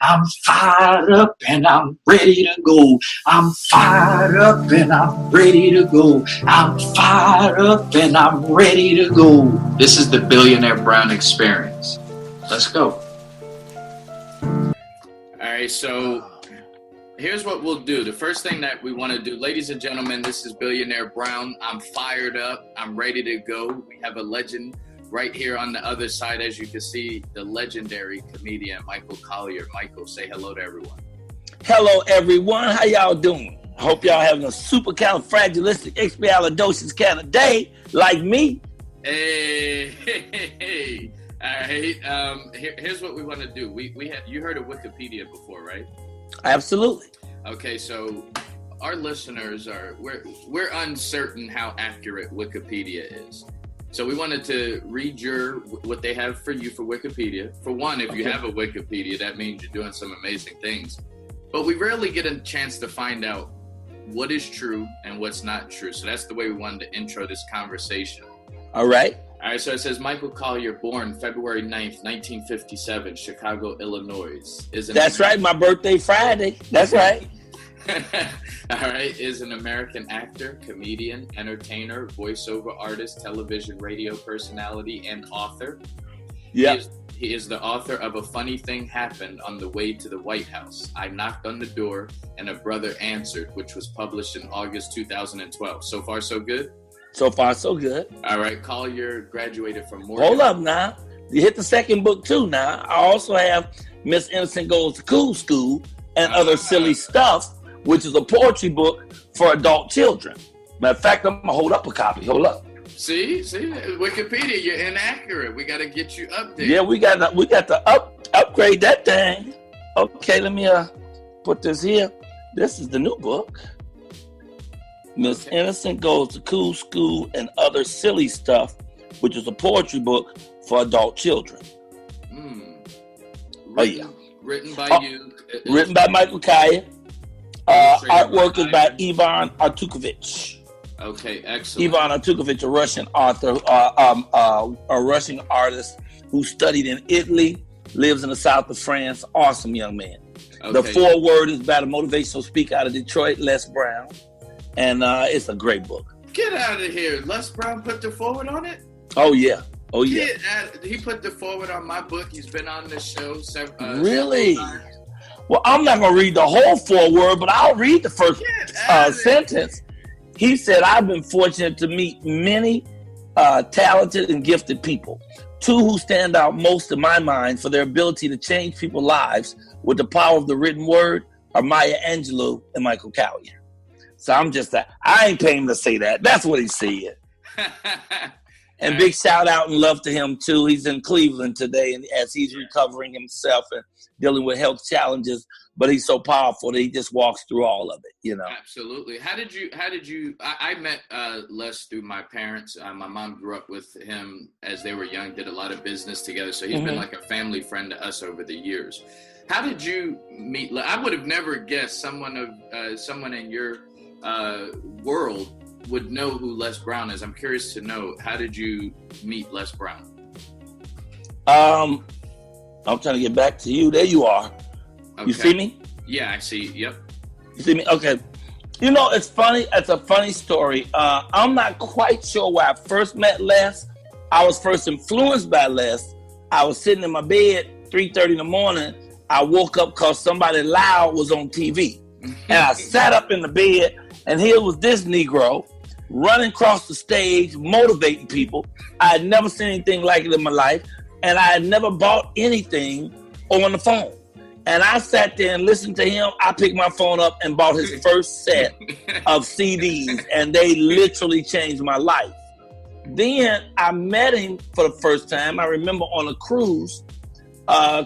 I'm fired up and I'm ready to go. I'm fired up and I'm ready to go. I'm fired up and I'm ready to go. This is the Billionaire Brown experience. Let's go. All right, so here's what we'll do. The first thing that we want to do, ladies and gentlemen, this is Billionaire Brown. I'm fired up. I'm ready to go. We have a legend right here on the other side, as you can see, the legendary comedian Michael Colyar. Michael, say hello to everyone. Hello, everyone. How y'all doing? I hope y'all having a supercalifragilisticexpialidocious kind of day, like me. Hey. All right. Here's what we want to do. You heard of Wikipedia before, right? Absolutely. Okay, so our listeners we're uncertain how accurate Wikipedia is. So we wanted to read what they have for you for Wikipedia. For one, if you have a Wikipedia, that means you're doing some amazing things. But we rarely get a chance to find out what is true and what's not true. So that's the way we wanted to intro this conversation. All right. All right, so it says Michael Colyar, born February 9th, 1957, Chicago, Illinois. That's right, my birthday Friday. That's right. All right, is an American actor, comedian, entertainer, voiceover artist, television, radio personality, and author. Yeah. He is the author of A Funny Thing Happened on the Way to the White House. I Knocked on the Door and a Brother Answered, which was published in August 2012. So far, so good? So far, so good. All right, Colyar graduated from Morgan. Hold up now. You hit the second book too now. I also have Miss Innocent Goes to Cool School and Other Silly Stuff, which is a poetry book for adult children. Matter of fact, I'm going to hold up a copy. Hold up. See, Wikipedia, you're inaccurate. We got to get you updated. Yeah, we got to upgrade that thing. Okay, let me put this here. This is the new book. Miss Innocent Goes to Cool School and Other Silly Stuff, which is a poetry book for adult children. Written by you. Written by Michael Colyar. Artwork is by Ivan Artukovich. Okay, excellent. Ivan Artukovich, a Russian author, a Russian artist who studied in Italy, lives in the south of France. Awesome young man. Okay. The foreword is by the motivational speaker out of Detroit, Les Brown. And it's a great book. Get out of here. Les Brown put the foreword on it? Oh, yeah. He put the foreword on my book. He's been on this show several Really? times. Well, I'm not going to read the whole foreword, but I'll read the first sentence. He said, I've been fortunate to meet many talented and gifted people. Two who stand out most in my mind for their ability to change people's lives with the power of the written word are Maya Angelou and Michael Colyar. So I'm just I ain't paying him to say that. That's what he said. And big shout out and love to him too. He's in Cleveland today, and as he's recovering himself and dealing with health challenges, but he's so powerful that he just walks through all of it, you know. Absolutely. How did you? I met Les through my parents. My mom grew up with him as they were young, did a lot of business together. So he's been like a family friend to us over the years. How did you meet? I would have never guessed someone in your world would know who Les Brown is. I'm curious to know, how did you meet Les Brown? I'm trying to get back to you. There you are. Okay. You see me? Yeah, I see. Yep. You see me? Okay. You know, it's funny. It's a funny story. I'm not quite sure where I first met Les. I was first influenced by Les. I was sitting in my bed, 3:30 in the morning. I woke up because somebody loud was on TV. And I sat up in the bed, and here was this Negro running across the stage, motivating people. I had never seen anything like it in my life, and I had never bought anything on the phone. And I sat there and listened to him. I picked my phone up and bought his first set of CDs, and they literally changed my life. Then I met him for the first time, I remember, on a cruise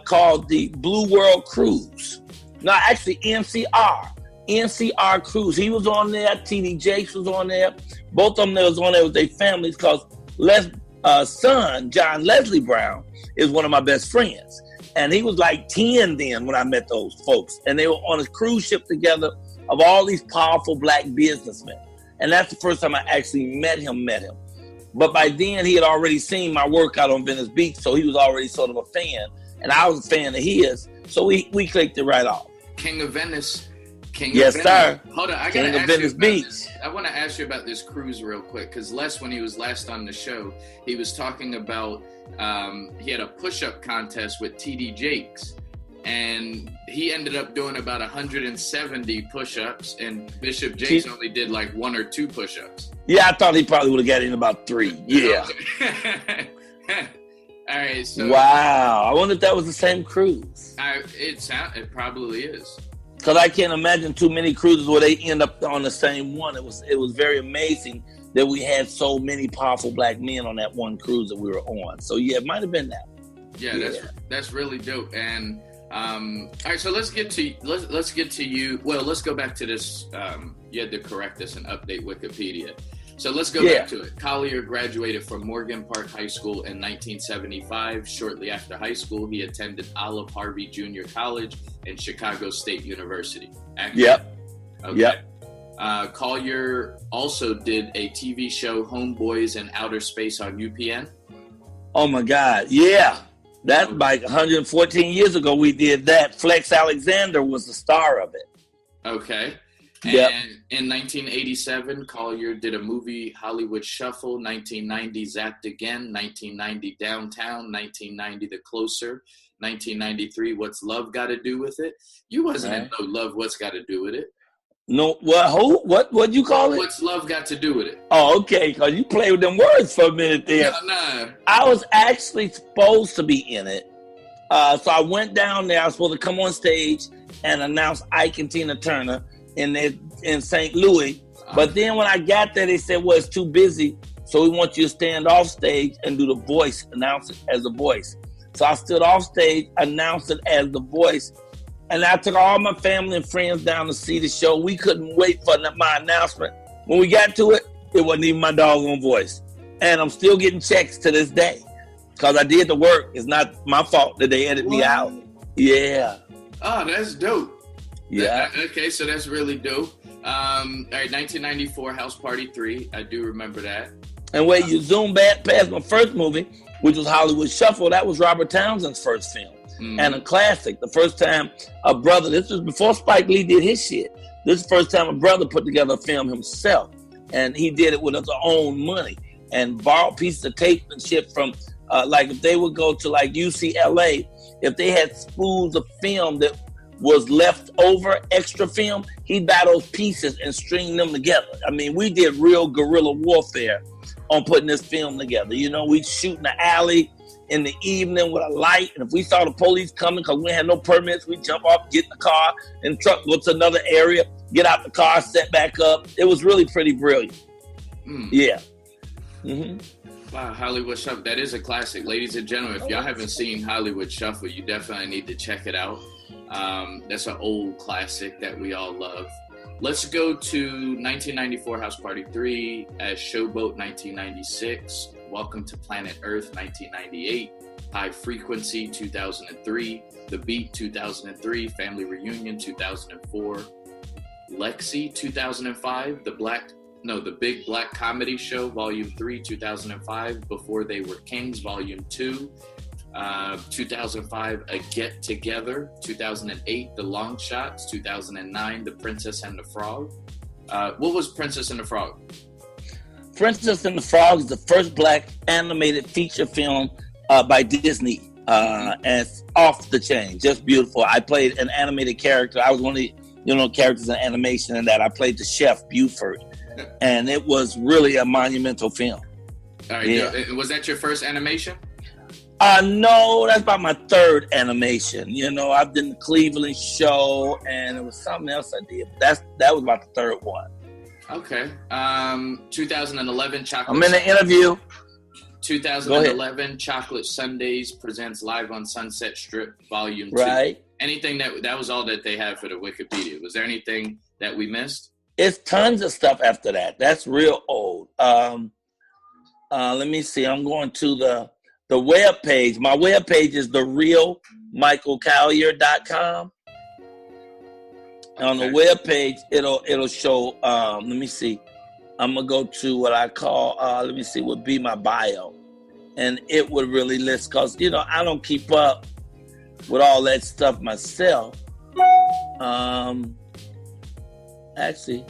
called the Blue World Cruise. No, actually NCR Cruise. He was on there. TD Jakes was on there. Both of them was on there with their families because Les' son, John Leslie Brown, is one of my best friends. And he was like 10 then when I met those folks. And they were on a cruise ship together of all these powerful black businessmen. And that's the first time I actually met him. But by then, he had already seen my work out on Venice Beach, so he was already sort of a fan. And I was a fan of his. So we clicked it right off. King of Venice. Yes, sir. Hold on, I King gotta of ask Venice you about Beach. this. I want to ask you about this cruise real quick, because Les, when he was last on the show, he was talking about he had a push-up contest with TD Jakes, and he ended up doing about 170 push-ups, and Bishop Jakes only did like 1 or 2 push-ups. Yeah, I thought he probably would have got in about 3. Yeah. All right. So wow. I wonder if that was the same cruise. It probably is. Because I can't imagine too many cruises where they end up on the same one. It was very amazing that we had so many powerful black men on that one cruise that we were on. So yeah, it might have been that. Yeah. That's really dope. And all right, so let's get to you. Well, let's go back to this. You had to correct this and update Wikipedia. So let's go back to it. Colyar graduated from Morgan Park High School in 1975. Shortly after high school, he attended Olive Harvey Junior College and Chicago State University. Accurate? Yep. Okay. Yep. Colyar also did a TV show, Homeboys in Outer Space, on UPN. Oh my God. Yeah. That's like 114 years ago we did that. Flex Alexander was the star of it. Okay. And yep. In 1987, Colyar did a movie, Hollywood Shuffle. 1990, Zapped Again. 1990, Downtown. 1990, The Closer. 1993, What's Love Got to Do with It? You wasn't in No Love, What's Got to Do with It? No, what? Who? What you call it? What's Love Got to Do with It? Oh, okay, because you played with them words for a minute there. Nah. I was actually supposed to be in it. So I went down there. I was supposed to come on stage and announce Ike and Tina Turner in St. Louis. But then when I got there, they said, well, it's too busy, so we want you to stand off stage and do the voice, announce it as the voice. So I stood off stage, announced it as the voice, and I took all my family and friends down to see the show. We couldn't wait for my announcement. When we got to it, it wasn't even my doggone voice. And I'm still getting checks to this day because I did the work. It's not my fault that they edited me out. Yeah. Oh, that's dope. Yeah. Okay, so that's really dope. All right, 1994, House Party 3. I do remember that. And wait, you zoom back past my first movie, which was Hollywood Shuffle. That was Robert Townsend's first film. And a classic. The first time a brother, this was before Spike Lee did his shit. This is the first time a brother put together a film himself. And he did it with his own money and borrowed pieces of tape and shit from, like if they would go to like UCLA, if they had spools of film that was left over, extra film, he'd buy those pieces and string them together. I mean, we did real guerrilla warfare on putting this film together. You know, we'd shoot in the alley in the evening with a light, and if we saw the police coming because we had no permits, we'd jump off, get in the car, and truck, go to another area, get out the car, set back up. It was really pretty brilliant. Yeah. Mm-hmm. Wow, Hollywood Shuffle. That is a classic. Ladies and gentlemen, if y'all haven't seen Hollywood Shuffle, you definitely need to check it out. That's an old classic that we all love. Let's go to 1994, House Party 3, as Showboat 1996, Welcome to Planet Earth 1998, High Frequency 2003, The Beat 2003, Family Reunion 2004, Lexi 2005, The Big Black Comedy Show Volume 3 2005, Before They Were Kings Volume 2, 2005, A Get Together, 2008, The Long Shots, 2009, The Princess and the Frog. What was Princess and the Frog? Princess and the Frog is the first black animated feature film by Disney. And it's off the chain, just beautiful. I played an animated character. I was one of the characters in animation in that. I played the chef, Buford. And it was really a monumental film. All right, yeah. Was that your first animation? No, that's about my third animation. You know, I've done the Cleveland show, and it was something else I did. That was about the third one. Okay. 2011, Chocolate. I'm in the interview. 2011, Chocolate Sundays presents Live on Sunset Strip, Volume 2. Right. Anything that was all that they had for the Wikipedia. Was there anything that we missed? It's tons of stuff after that. That's real old. Let me see. I'm going to the web page. My web page is therealmichaelcolyar.com. Okay. On the web page, it'll show. Let me see. I'm gonna go to what I call. Let me see. Would be my bio, and it would really list because I don't keep up with all that stuff myself. Actually,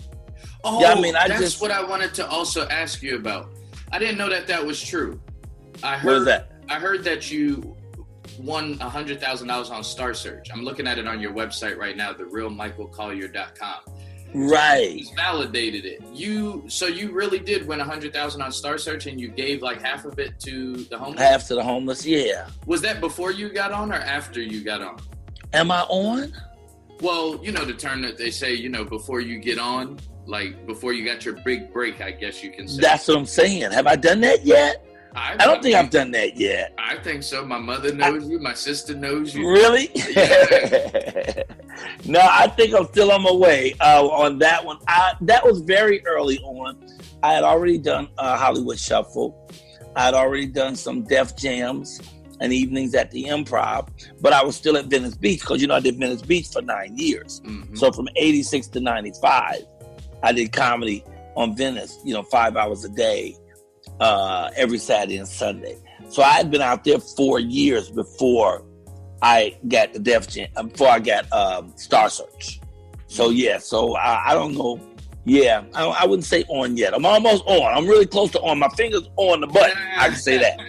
Oh, yeah, I mean, that's what I wanted to also ask you about. I didn't know that was true. What is that? I heard that you won $100,000 on Star Search. I'm looking at it on your website right now, therealmichaelcolyar.com. Right. It's validated it. So you really did win $100,000 on Star Search, and you gave like half of it to the homeless? Half to the homeless, yeah. Was that before you got on or after you got on? Am I on? Well, you know the term that they say, you know, before you get on, like before you got your big break, I guess you can say. That's what I'm saying. Have I done that yet? I don't think I've done that yet. I think so. My mother knows you. My sister knows you. Really? Yeah. No, I think I'm still on my way on that one. That was very early on. I had already done Hollywood Shuffle. I had already done some Def Jams and evenings at the Improv, but I was still at Venice Beach because, you know, I did Venice Beach for 9 years. Mm-hmm. So from 86 to 95, I did comedy on Venice, you know, 5 hours a day, every Saturday and Sunday. So I had been out there 4 years before I got the Def Jam, before I got Star Search. So yeah, so I don't know. Yeah, I wouldn't say on yet. I'm almost on. I'm really close to on. My finger's on the button. I can say that.